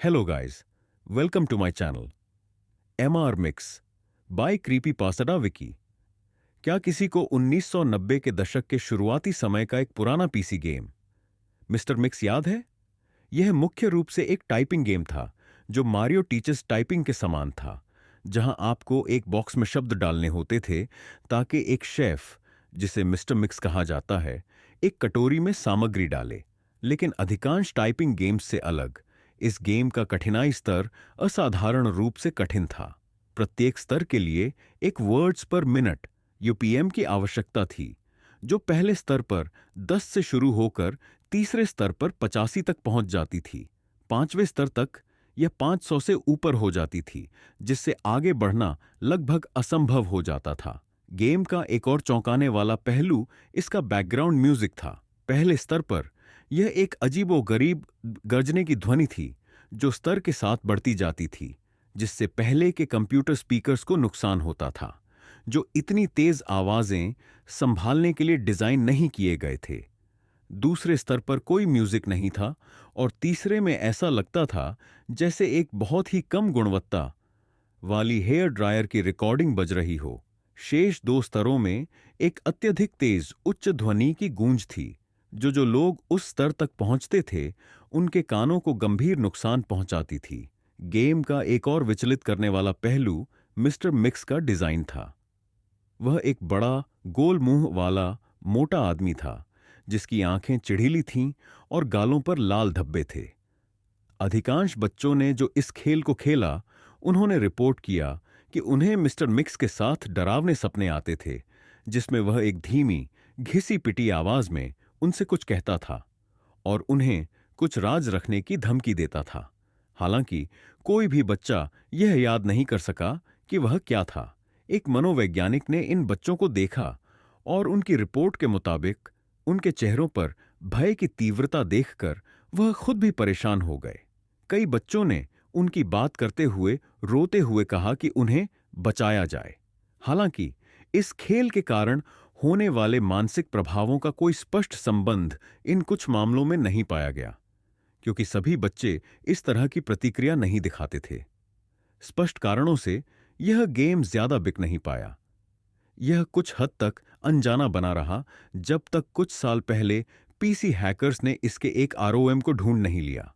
Hello guys, welcome to my channel. MR Mix by Creepypasta Wiki. क्या किसी को 1990 के दशक के शुरुआती समय का एक पुराना पीसी गेम मिस्टर मिक्स याद है? यह मुख्य रूप से एक टाइपिंग गेम था जो मारियो टीचर्स टाइपिंग के समान था, जहां आपको एक बॉक्स में शब्द डालने होते थे ताकि एक शेफ, जिसे मिस्टर मिक्स कहा जाता है, एक कटोरी में सामग्री डाले। लेकिन अधिकांश टाइपिंग गेम्स से अलग, इस गेम का कठिनाई स्तर असाधारण रूप से कठिन था। प्रत्येक स्तर के लिए एक वर्ड्स पर मिनट यूपीएम की आवश्यकता थी, जो पहले स्तर पर 10 से शुरू होकर तीसरे स्तर पर 85 तक पहुंच जाती थी। पांचवें स्तर तक यह 500 से ऊपर हो जाती थी, जिससे आगे बढ़ना लगभग असंभव हो जाता था। गेम का एक और चौंकाने वाला पहलू इसका बैकग्राउंड म्यूजिक था। पहले स्तर पर यह एक अजीबोगरीब गर्जने की ध्वनि थी, जो स्तर के साथ बढ़ती जाती थी, जिससे पहले के कंप्यूटर स्पीकर्स को नुकसान होता था, जो इतनी तेज आवाजें संभालने के लिए डिजाइन नहीं किए गए थे। दूसरे स्तर पर कोई म्यूजिक नहीं था और तीसरे में ऐसा लगता था जैसे एक बहुत ही कम गुणवत्ता वाली हेयर ड्रायर की रिकॉर्डिंग बज रही हो। शेष दो स्तरों में एक अत्यधिक तेज उच्च ध्वनि की गूंज थी, जो लोग उस स्तर तक पहुंचते थे उनके कानों को गंभीर नुकसान पहुंचाती थी। गेम का एक और विचलित करने वाला पहलू मिस्टर मिक्स का डिजाइन था। वह एक बड़ा गोल मुंह वाला मोटा आदमी था, जिसकी आंखें चिढ़ीली थीं और गालों पर लाल धब्बे थे। अधिकांश बच्चों ने जो इस खेल को खेला, उन्होंने रिपोर्ट किया कि उन्हें मिस्टर मिक्स के साथ डरावने सपने आते थे, जिसमें वह एक धीमी, घिसी पिटी आवाज में उनसे कुछ कहता था और उन्हें कुछ राज रखने की धमकी देता था। हालांकि कोई भी बच्चा यह याद नहीं कर सका कि वह क्या था। एक मनोवैज्ञानिक ने इन बच्चों को देखा और उनकी रिपोर्ट के मुताबिक उनके चेहरों पर भय की तीव्रता देखकर वह खुद भी परेशान हो गए। कई बच्चों ने उनकी बात करते हुए रोते हुए कहा कि उन्हें बचाया जाए। हालांकि इस खेल के कारण होने वाले मानसिक प्रभावों का कोई स्पष्ट संबंध इन कुछ मामलों में नहीं पाया गया, क्योंकि सभी बच्चे इस तरह की प्रतिक्रिया नहीं दिखाते थे। स्पष्ट कारणों से यह गेम ज्यादा बिक नहीं पाया। यह कुछ हद तक अनजाना बना रहा, जब तक कुछ साल पहले पीसी हैकर्स ने इसके एक आरओएम को ढूंढ नहीं लिया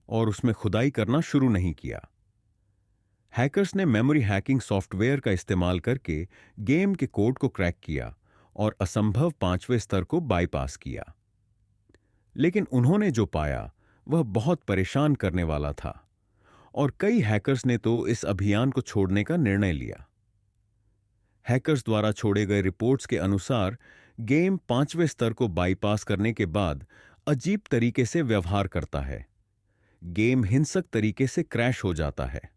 और उसमें खुदाई करना शुरू नहीं किया। हैकर्स ने मेमोरी हैकिंग सॉफ्टवेयर का इस्तेमाल करके गेम के कोड को क्रैक किया और असंभव 5वें स्तर को बाईपास किया। लेकिन उन्होंने जो पाया वह बहुत परेशान करने वाला था और कई हैकर्स ने तो इस अभियान को छोड़ने का निर्णय लिया। हैकर्स द्वारा छोड़े गए रिपोर्ट्स के अनुसार गेम 5वें स्तर को बाईपास करने के बाद अजीब तरीके से व्यवहार करता है। गेम हिंसक तरीके से क्रैश हो जाता है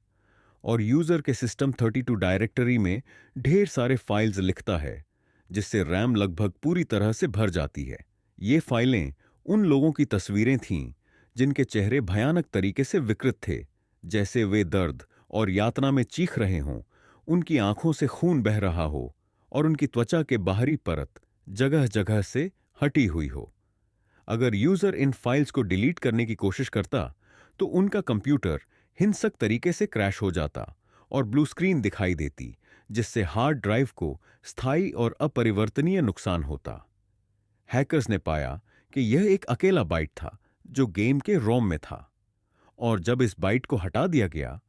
और यूजर के सिस्टम 32 डायरेक्टरी में ढेर सारे फाइल्स लिखता है, जिससे रैम लगभग पूरी तरह से भर जाती है। ये फाइलें उन लोगों की तस्वीरें थीं जिनके चेहरे भयानक तरीके से विकृत थे, जैसे वे दर्द और यातना में चीख रहे हों, उनकी आंखों से खून बह रहा हो और उनकी त्वचा के बाहरी परत जगह जगह से हटी हुई हो। अगर यूजर इन फाइल्स को डिलीट करने की कोशिश करता तो उनका कंप्यूटर हिंसक तरीके से क्रैश हो जाता और ब्लू स्क्रीन दिखाई देती, जिससे हार्ड ड्राइव को स्थायी और अपरिवर्तनीय नुकसान होता। हैकर्स ने पाया कि यह एक अकेला बाइट था जो गेम के रोम में था, और जब इस बाइट को हटा दिया गया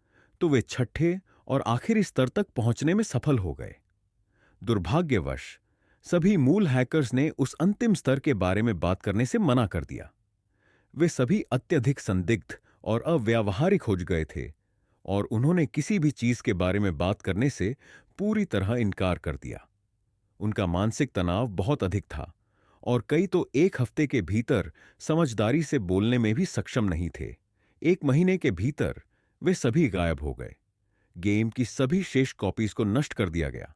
तो वे छठे और आखिरी स्तर तक पहुंचने में सफल हो गए। दुर्भाग्यवश सभी मूल हैकर्स ने उस अंतिम स्तर के बारे में बात करने से मना कर दिया। वे सभी अत्यधिक संदिग्ध और अव्यावहारिक हो गए थे और उन्होंने किसी भी चीज के बारे में बात करने से पूरी तरह इनकार कर दिया। उनका मानसिक तनाव बहुत अधिक था और कई तो एक हफ्ते के भीतर समझदारी से बोलने में भी सक्षम नहीं थे। 1 महीने के भीतर वे सभी गायब हो गए। गेम की सभी शेष कॉपीज को नष्ट कर दिया गया।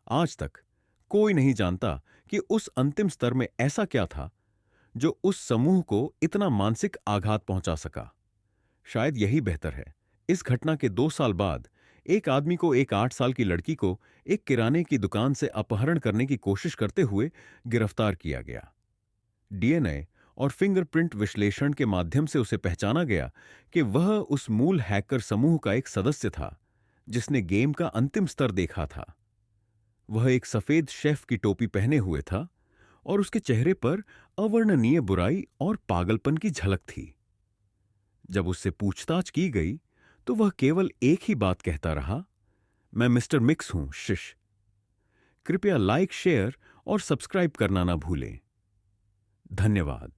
आज तक कोई नहीं जानता कि उस अंतिम स्तर में ऐसा क्या था जो उस समूह को इतना मानसिक आघात पहुंचा सका। शायद यही बेहतर है। इस घटना के 2 साल बाद एक आदमी को एक 8 साल की लड़की को एक किराने की दुकान से अपहरण करने की कोशिश करते हुए गिरफ्तार किया गया। डीएनए और फिंगरप्रिंट विश्लेषण के माध्यम से उसे पहचाना गया कि वह उस मूल हैकर समूह का एक सदस्य था जिसने गेम का अंतिम स्तर देखा था। वह एक सफेद शेफ की टोपी पहने हुए था और उसके चेहरे पर अवर्णनीय बुराई और पागलपन की झलक थी। जब उससे पूछताछ की गई तो वह केवल एक ही बात कहता रहा, मैं मिस्टर मिक्स हूं, शिश। कृपया लाइक, शेयर और सब्सक्राइब करना ना भूलें। धन्यवाद।